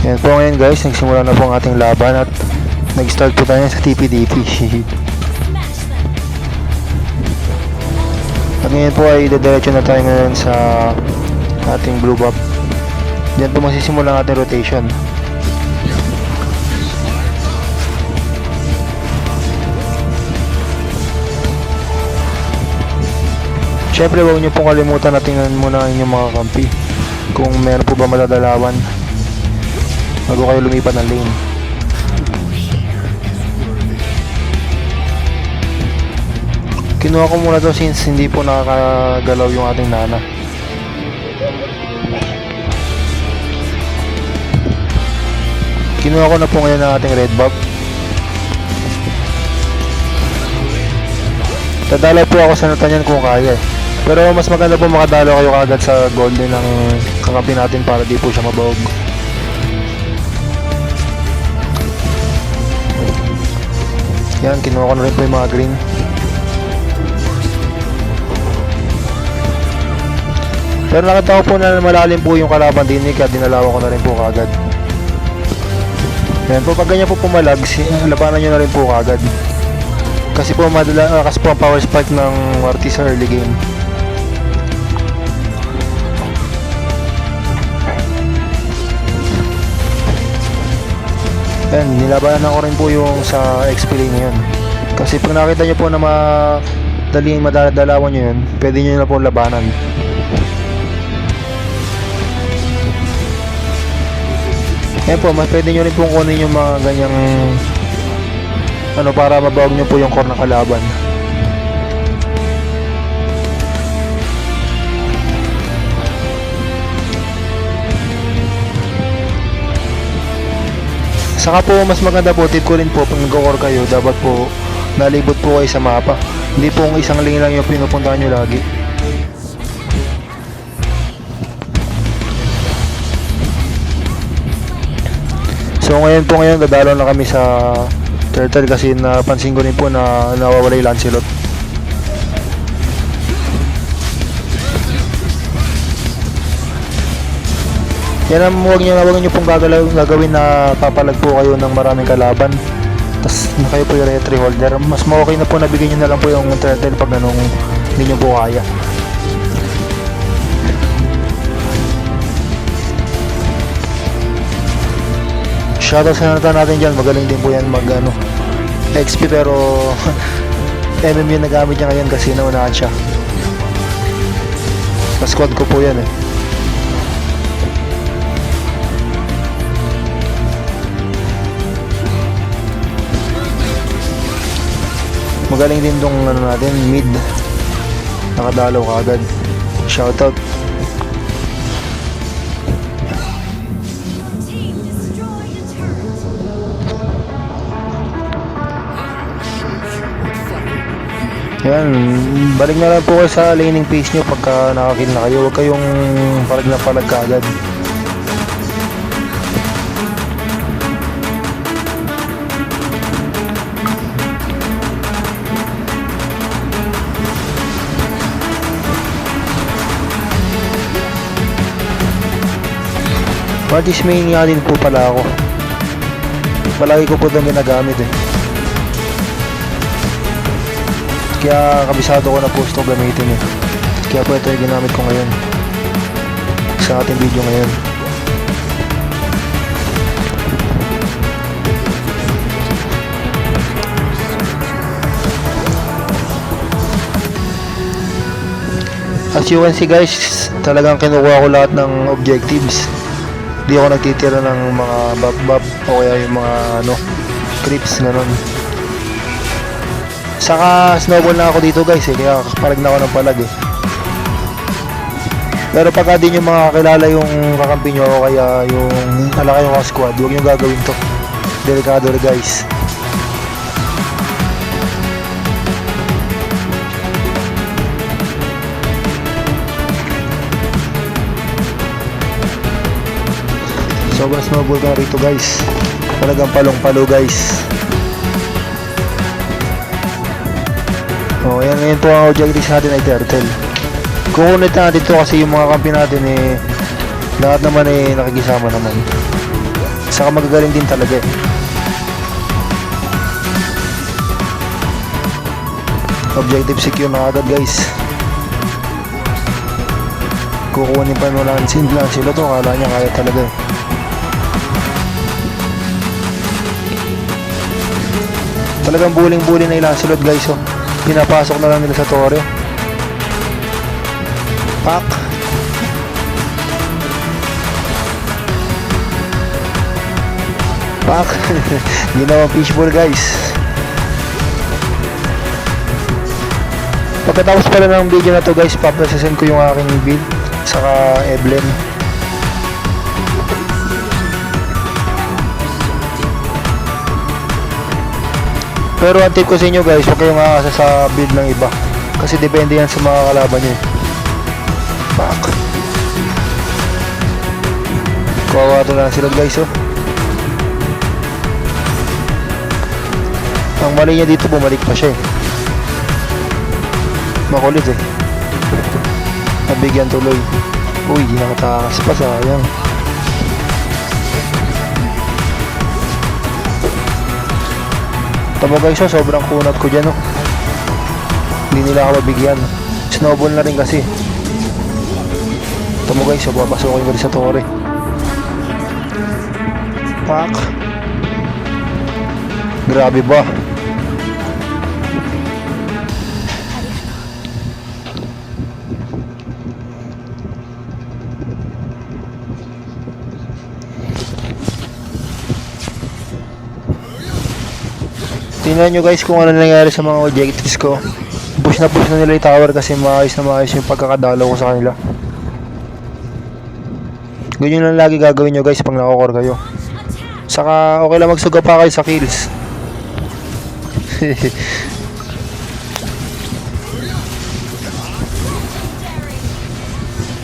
Yan po ngayon guys, nagsimula na po ang ating laban at nag-start po tayo sa TPDP. At ngayon po ay didiretso na tayo ngayon sa ating blue buff. Diyan po magsisimula ang ating rotation. Siyempre huwag nyo pong kalimutan na tingnan muna ang inyong mga kampi kung meron po ba madadalawan bago kayo lumipat ng lane. Kinuha ko muna to since hindi po nakakagalaw yung ating Nana. Kinuha ko na po ngayon ang ating red buff. Dadalaw po ako sa Natanyan kung kaya. Pero mas maganda po makadalaw kayo kagad sa golden ng kakampi natin para di po siya mabawag. Yan, kinuha ko na rin po yung mga green. Pero nakita ko po na malalim po yung kalaban din kaya dinalawan ko na rin po kagad. Yan po, pag ganyan po pumalag, labanan nyo na rin po kagad. Kasi po kasi po ang power spike ng Mortis sa early game. Yan, nilabanan ko rin po yung sa XP lane ngayon. Kasi pag nakita nyo po na madaling madadalawan nyo yun, pwede nyo na po labanan. Yan po, pwede nyo rin pong kunin yung mga ganyang para mabawag nyo po yung core ng kalaban. Saka po mas maganda po, tip ko rin po pag nag-core kayo, dapat po nalibot po kayo sa mapa. Hindi po isang lane lang yung pinupuntahan nyo lagi. So ngayon dadalaw na kami sa turtle kasi napansin ko rin po na nawawala yung Lancelot. Yan ang huwag nyo pong gagawin na papalag po kayo ng maraming kalaban tapos kayo po yung retry holder. Mas okay na po nabigyan nyo na lang po yung turtle pag hindi nyo po kaya. Shoutout sa natin dyan, magaling din po yan XP pero MM yung nagamit niya ngayon kasi naunahan siya. Sa squad ko po yan eh. Magaling din tong natin, mid. Nakadalaw kaagad. Shoutout. Yan, balik na lang po kayo sa laning phase nyo pagka nakakill na kayo. Huwag kayong palag na palag kaagad. Mortis main nga din po pala ako. Palagi ko po doon ginagamit eh. Kaya kabisado ko na po ito gamitin eh. Kaya po ito yung ginamit ko ngayon sa ating video ngayon. As you can see guys, talagang kinukuha ko lahat ng objectives. Hindi ako nagtitira ng mga buff o kaya yung mga creeps ganon. Saka snowball na ako dito guys eh, kaya palag na ako ng palag eh. Pero pagka di nyo makakilala yung kakampi nyo o kaya yung alakay yung squad, huwag nyo gagawin to. Delikado rin guys. Sobrang snowball ka rito guys. Talagang palong-palo guys. Yan po ang objectives natin ay turtle. Kukunit natin ito kasi yung mga kampi natin lahat naman nakikisama naman. Saka magagaling din talaga eh. Objective secure na agad guys. Kukunin pa mo lang sila to, kala niya kaya talaga eh. Talagang buling-buli na Lancelot guys oh. Pinapasok na lang nila sa tore. Pak. Pak. Ginawang fishball guys. Pagkatapos pala ng video na to guys, paprocessin ko yung aking build saka Evelyn. Pero ang tip ko sa inyo guys, huwag kayong aasa sa build ng iba kasi depende yan sa mga kalaban nyo. Pak. Kawawa to lang sila guys oh. Ang mali niya dito, bumalik pa siya eh. Makulit eh. Nabigyan tuloy. Uy, di nakatakas pa, sayang. Tama guys, sobrang kunat ko dyan oh. Hindi nila ako mabigyan. Snowball na rin kasi. Tama guys, papasukin ko rin sa tore. Pak. Grabe ba? Tingnan nyo guys kung ano nangyari sa mga objectives ko. Push na nila yung tower kasi maayos yung pagkakadalaw ko sa kanila. Ganyan lang lagi gagawin nyo guys pag nakokor kayo. Saka okay lang magsuga pa kayo sa kills.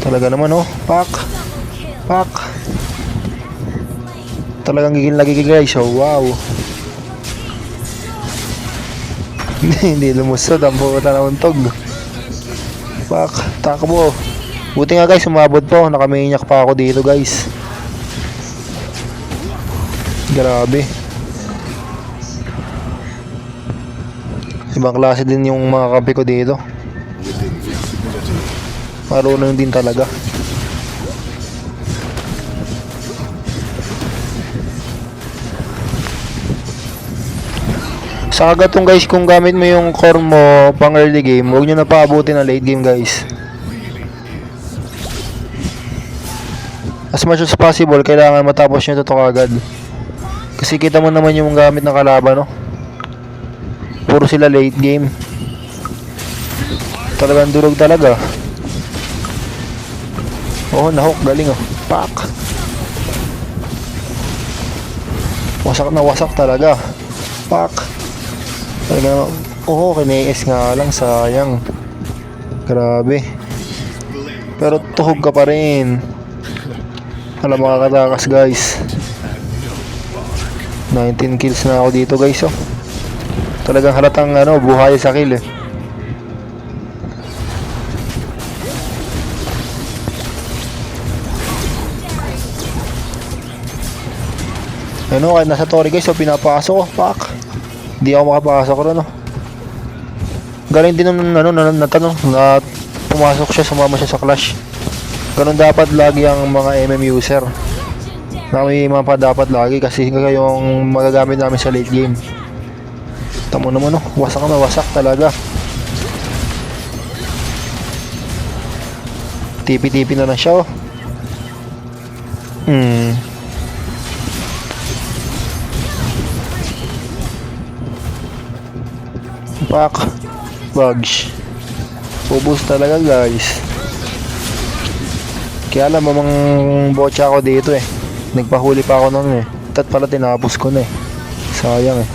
Talaga naman oh. Pak. Pak. Talagang gigil lagi guys oh. Wow. Hindi lumusod, ang pupunta na untog. Pak, takbo. Buti nga guys, umabot po. Nakaminyak pa ako dito guys. Grabe. Ibang klase din yung mga kampi ko dito. Marunong din talaga. Sa gatong guys, kung gamit mo yung core mo pang early game, huwag nyo na paabutin na late game guys. As much as possible, kailangan matapos nyo ito kagad. Kasi kita mo naman yung gamit ng kalaban, no? Puro sila late game. Talagang durog talaga. Oh, nahook, galing oh. Pak. Wasak na wasak talaga. Pak. Talaga, oh, kiniis nga lang, sayang. Grabe. Pero tuhog ka pa rin. Alam, makakatakas guys. 19 kills na ako dito guys oh. Talagang halatang ano, buhay sa kill eh. Ano, kahit nasa tori guys, so pinapasok ko. Pak. Hindi ako makapasok ron no. Galing din ng ano, na pumasok siya, sumama siya sa clash. Ganun dapat lagi ang mga MM user. Na may mapa dapat lagi kasi yung magagamit namin sa late game. Tamo naman no, wasak na wasak talaga. Tipi-tipi na lang siya oh. Pak. Bugs. Ubus talaga guys. Kaya alam mamang botcha ako dito eh. Nagpahuli pa ako nun eh. Tat pala tinapos ko na eh. Sayang eh.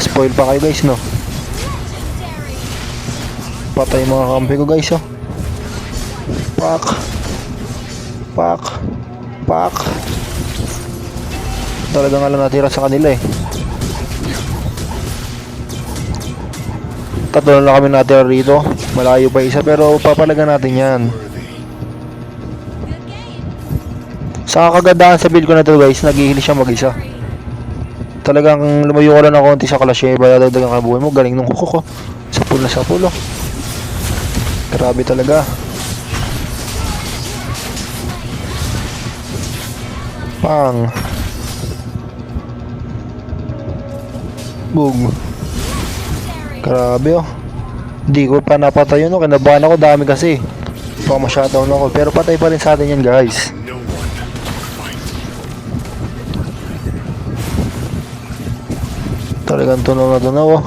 Spoil pa kayo guys no. Patay mga kampi ko guys oh. Pak. Pak. Pak. Talagang alam natira sa kanila eh. Tatlo lang kami natira rito. Malayo pa isa pero papalagan natin yan. Saka kagandahan sa build ko na to guys, nag-heal siya mag-isa. Talagang lumayo ka lang ng konti sa Clash eh, dagdagan ka buhay mo. Galing nung kuko ko. Sa pool na sa pool oh. Grabe talaga. Pang. Boom. Grabe oh. Hindi ko pa napatay yun oh. Kinabahan ako, dami kasi. Baka ma-shutdown ako. Pero patay pa rin sa atin yan guys. Talagang tunaw na tunaw oh.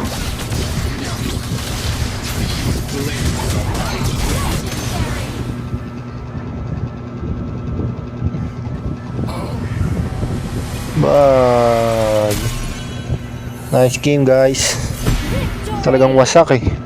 Bag. Nice game guys. Talagang wasak eh.